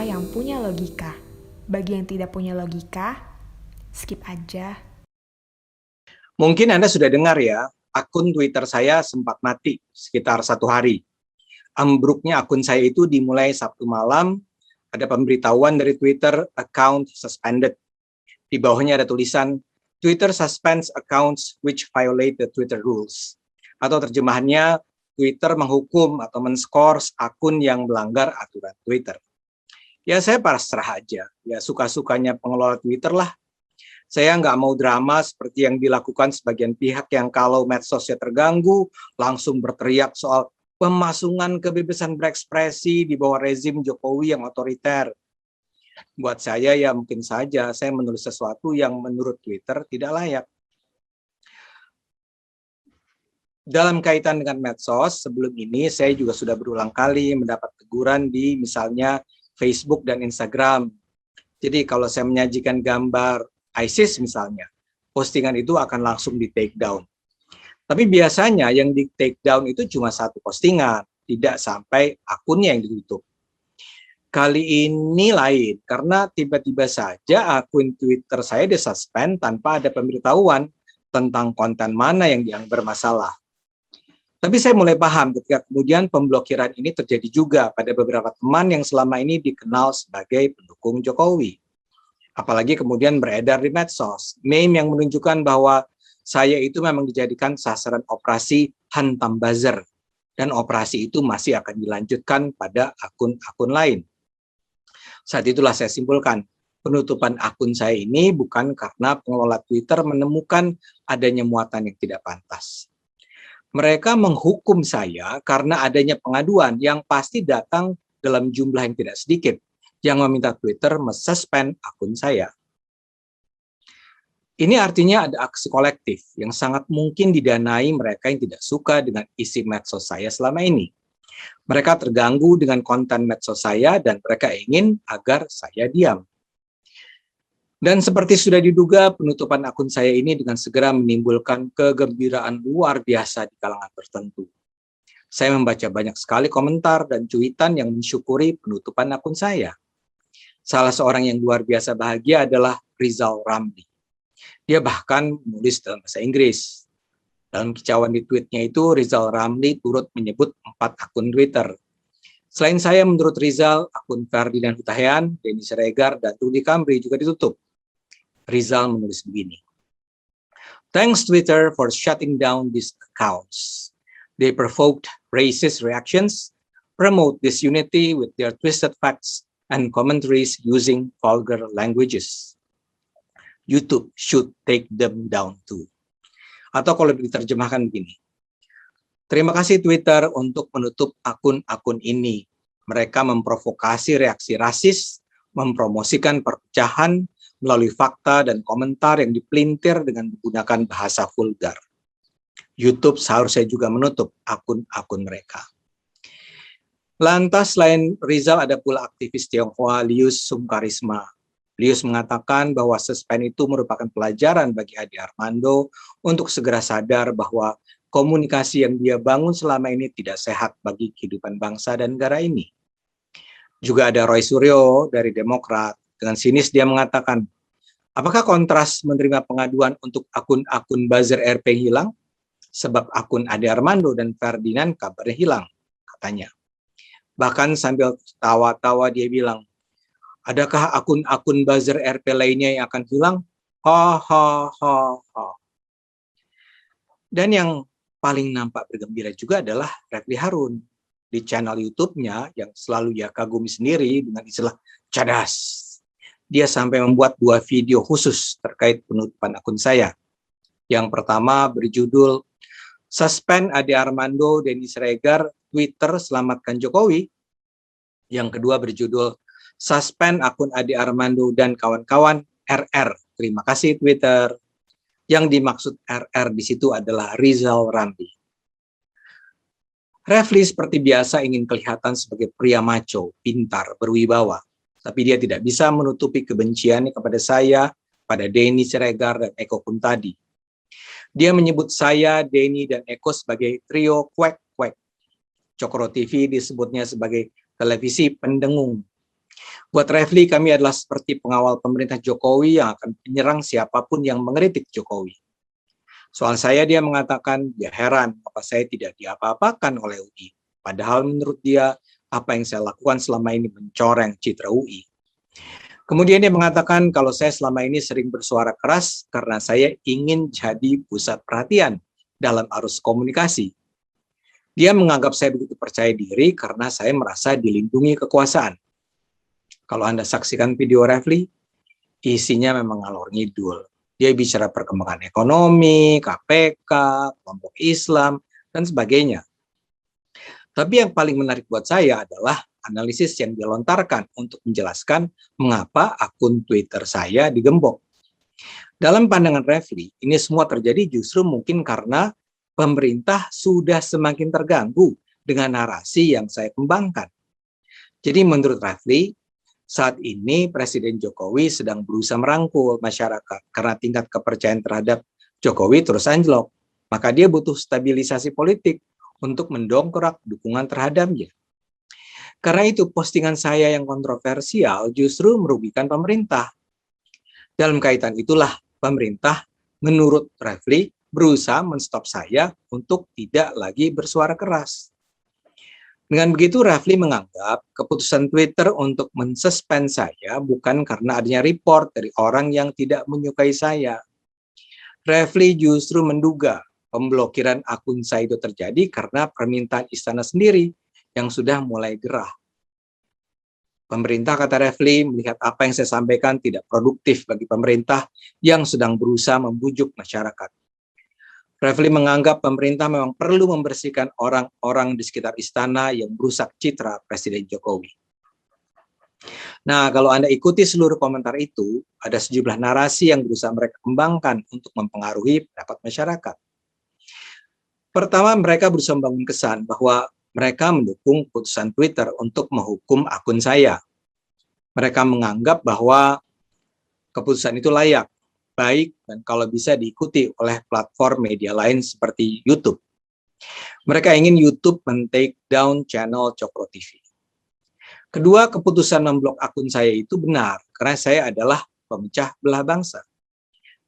cerita yang punya logika. Bagi yang tidak punya logika, skip aja. Mungkin Anda sudah dengar ya, akun Twitter saya sempat mati sekitar 1 hari. Ambruknya akun saya itu dimulai Sabtu malam, ada pemberitahuan dari Twitter, account suspended. Di bawahnya ada tulisan, Twitter suspends accounts which violate the Twitter rules. Atau terjemahannya, Twitter menghukum atau men-scores akun yang melanggar aturan Twitter. Ya saya pasrah aja, ya suka-sukanya pengelola Twitter lah. Saya nggak mau drama seperti yang dilakukan sebagian pihak yang kalau medsosnya terganggu, langsung berteriak soal pemasungan kebebasan berekspresi di bawah rezim Jokowi yang otoriter. Buat saya ya mungkin saja saya menulis sesuatu yang menurut Twitter tidak layak. Dalam kaitan dengan medsos, sebelum ini saya juga sudah berulang kali mendapat teguran di misalnya Facebook dan Instagram. Jadi kalau saya menyajikan gambar ISIS misalnya, postingan itu akan langsung di take down. Tapi biasanya yang di take down itu cuma satu postingan, tidak sampai akunnya yang ditutup. Kali ini lain, karena tiba-tiba saja akun Twitter saya disuspend tanpa ada pemberitahuan tentang konten mana yang dianggap bermasalah. Tapi saya mulai paham ketika kemudian pemblokiran ini terjadi juga pada beberapa teman yang selama ini dikenal sebagai pendukung Jokowi. Apalagi kemudian beredar di medsos, meme yang menunjukkan bahwa saya itu memang dijadikan sasaran operasi hantam buzzer, dan operasi itu masih akan dilanjutkan pada akun-akun lain. Saat itulah saya simpulkan, penutupan akun saya ini bukan karena pengelola Twitter menemukan adanya muatan yang tidak pantas. Mereka menghukum saya karena adanya pengaduan yang pasti datang dalam jumlah yang tidak sedikit, yang meminta Twitter mensuspend akun saya. Ini artinya ada aksi kolektif yang sangat mungkin didanai mereka yang tidak suka dengan isi medsos saya selama ini. Mereka terganggu dengan konten medsos saya dan mereka ingin agar saya diam. Dan seperti sudah diduga, penutupan akun saya ini dengan segera menimbulkan kegembiraan luar biasa di kalangan tertentu. Saya membaca banyak sekali komentar dan cuitan yang mensyukuri penutupan akun saya. Salah seorang yang luar biasa bahagia adalah Rizal Ramli. Dia bahkan menulis dalam bahasa Inggris. Dalam kicauan di tweetnya itu, Rizal Ramli turut menyebut 4 akun Twitter. Selain saya, menurut Rizal, akun Ferdinand Hutahian, Denny Siregar, dan Rudy Kambri juga ditutup. Rizal menulis begini. Thanks Twitter for shutting down these accounts. They provoked racist reactions, promote disunity with their twisted facts and commentaries using vulgar languages. YouTube should take them down too. Atau kalau diterjemahkan begini. Terima kasih Twitter untuk menutup akun-akun ini. Mereka memprovokasi reaksi rasis, mempromosikan perpecahan melalui fakta dan komentar yang dipelintir dengan menggunakan bahasa vulgar. YouTube seharusnya juga menutup akun-akun mereka. Lantas selain Rizal ada pula aktivis Tionghoa Lius Sungkarisma. Lius mengatakan bahwa suspend itu merupakan pelajaran bagi Ade Armando untuk segera sadar bahwa komunikasi yang dia bangun selama ini tidak sehat bagi kehidupan bangsa dan negara ini. Juga ada Roy Suryo dari Demokrat. Dengan sinis dia mengatakan, apakah Kontras menerima pengaduan untuk akun-akun buzzer RP hilang? Sebab akun Ade Armando dan Ferdinand kabarnya hilang, katanya. Bahkan sambil tawa-tawa dia bilang, adakah akun-akun buzzer RP lainnya yang akan hilang? Ha ha ha ha. Dan yang paling nampak bergembira juga adalah Refli Harun. Di channel YouTube-nya yang selalu ia kagumi sendiri dengan istilah cadas. Dia sampai membuat 2 video khusus terkait penutupan akun saya. Yang pertama berjudul Suspend Ade Armando Denny Siregar, Twitter selamatkan Jokowi. Yang kedua berjudul Suspend akun Ade Armando dan kawan-kawan RR. Terima kasih Twitter. Yang dimaksud RR di situ adalah Rizal Ramli. Refli seperti biasa ingin kelihatan sebagai pria maco, pintar, berwibawa. Tapi dia tidak bisa menutupi kebenciannya kepada saya, pada Denny Siregar dan Eko Kuntadi. Dia menyebut saya, Denny, dan Eko sebagai trio kwek-kwek. Cokro TV disebutnya sebagai televisi pendengung. Buat Refli, kami adalah seperti pengawal pemerintah Jokowi yang akan menyerang siapapun yang mengkritik Jokowi. Soal saya, dia mengatakan dia heran apa saya tidak diapa-apakan oleh UI. Padahal menurut dia, apa yang saya lakukan selama ini mencoreng citra UI. Kemudian dia mengatakan kalau saya selama ini sering bersuara keras karena saya ingin jadi pusat perhatian dalam arus komunikasi. Dia menganggap saya begitu percaya diri karena saya merasa dilindungi kekuasaan. Kalau Anda saksikan video Refli, isinya memang ngalor ngidul. Dia bicara perkembangan ekonomi, KPK, kelompok Islam, dan sebagainya. Tapi yang paling menarik buat saya adalah analisis yang dilontarkan untuk menjelaskan mengapa akun Twitter saya digembok. Dalam pandangan Refli, ini semua terjadi justru mungkin karena pemerintah sudah semakin terganggu dengan narasi yang saya kembangkan. Jadi menurut Refli, saat ini Presiden Jokowi sedang berusaha merangkul masyarakat karena tingkat kepercayaan terhadap Jokowi terus anjlok. Maka dia butuh stabilisasi politik untuk mendongkrak dukungan terhadapnya. Karena itu postingan saya yang kontroversial justru merugikan pemerintah. Dalam kaitan itulah pemerintah menurut Refli berusaha menstop saya untuk tidak lagi bersuara keras. Dengan begitu, Refli menganggap keputusan Twitter untuk mensuspend saya bukan karena adanya report dari orang yang tidak menyukai saya. Refli justru menduga pemblokiran akun saya itu terjadi karena permintaan istana sendiri yang sudah mulai gerah. Pemerintah, kata Refli, melihat apa yang saya sampaikan tidak produktif bagi pemerintah yang sedang berusaha membujuk masyarakat. Refli menganggap pemerintah memang perlu membersihkan orang-orang di sekitar istana yang merusak citra Presiden Jokowi. Nah, kalau Anda ikuti seluruh komentar itu, ada sejumlah narasi yang berusaha mereka kembangkan untuk mempengaruhi pendapat masyarakat. Pertama, mereka berusaha membangun kesan bahwa mereka mendukung putusan Twitter untuk menghukum akun saya. Mereka menganggap bahwa keputusan itu layak, baik, dan kalau bisa diikuti oleh platform media lain seperti YouTube. Mereka ingin YouTube men-take down channel Cokro TV. Kedua, keputusan memblok akun saya itu benar, karena saya adalah pemecah belah bangsa.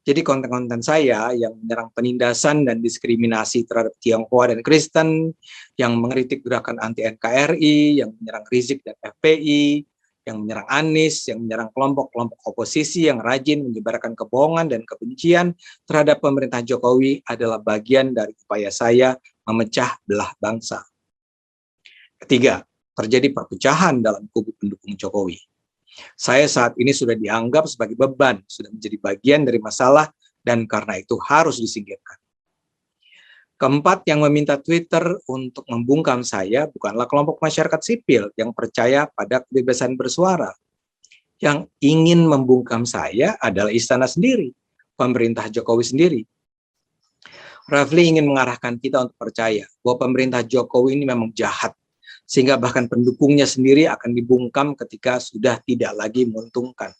Jadi konten-konten saya yang menyerang penindasan dan diskriminasi terhadap Tionghoa dan Kristen, yang mengkritik gerakan anti-NKRI, yang menyerang Rizik dan FPI, yang menyerang Anies, yang menyerang kelompok-kelompok oposisi yang rajin menyebarkan kebohongan dan kebencian terhadap pemerintah Jokowi adalah bagian dari upaya saya memecah belah bangsa. Ketiga, terjadi perpecahan dalam kubu pendukung Jokowi. Saya saat ini sudah dianggap sebagai beban, sudah menjadi bagian dari masalah, dan karena itu harus disingkirkan. Keempat, yang meminta Twitter untuk membungkam saya bukanlah kelompok masyarakat sipil yang percaya pada kebebasan bersuara. Yang ingin membungkam saya adalah istana sendiri, pemerintah Jokowi sendiri. Refli ingin mengarahkan kita untuk percaya bahwa pemerintah Jokowi ini memang jahat, sehingga bahkan pendukungnya sendiri akan dibungkam ketika sudah tidak lagi menguntungkan.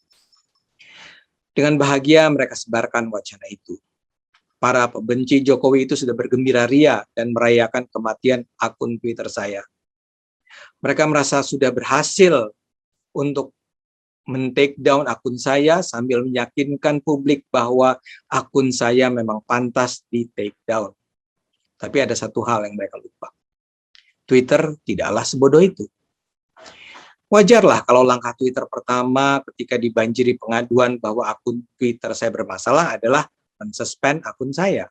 Dengan bahagia mereka sebarkan wacana itu. Para pembenci Jokowi itu sudah bergembira ria dan merayakan kematian akun Twitter saya. Mereka merasa sudah berhasil untuk men-take down akun saya sambil meyakinkan publik bahwa akun saya memang pantas di-take down. Tapi ada satu hal yang mereka lupa. Twitter tidaklah sebodoh itu. Wajarlah kalau langkah Twitter pertama ketika dibanjiri pengaduan bahwa akun Twitter saya bermasalah adalah mensuspend akun saya.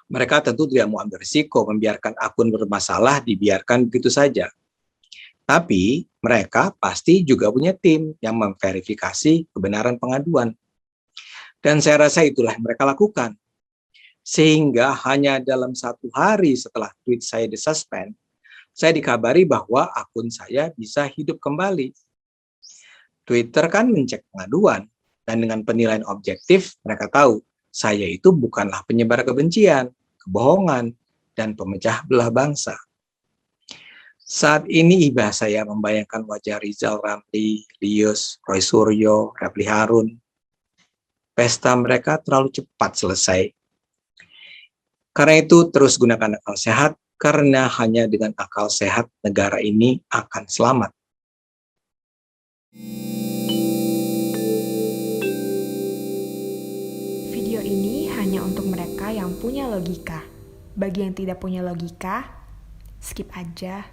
Mereka tentu tidak mau ambil risiko membiarkan akun bermasalah dibiarkan begitu saja. Tapi mereka pasti juga punya tim yang memverifikasi kebenaran pengaduan. Dan saya rasa itulah yang mereka lakukan. Sehingga hanya dalam 1 hari setelah tweet saya disuspend, saya dikabari bahwa akun saya bisa hidup kembali. Twitter kan mencek pengaduan, dan dengan penilaian objektif, mereka tahu saya itu bukanlah penyebar kebencian, kebohongan, dan pemecah belah bangsa. Saat ini iba saya membayangkan wajah Rizal Ramli, Lius, Roy Suryo, Refli Harun. Pesta mereka terlalu cepat selesai. Karena itu terus gunakan akal sehat, karena hanya dengan akal sehat negara ini akan selamat. mereka yang punya logika. Bagi yang tidak punya logika, skip aja.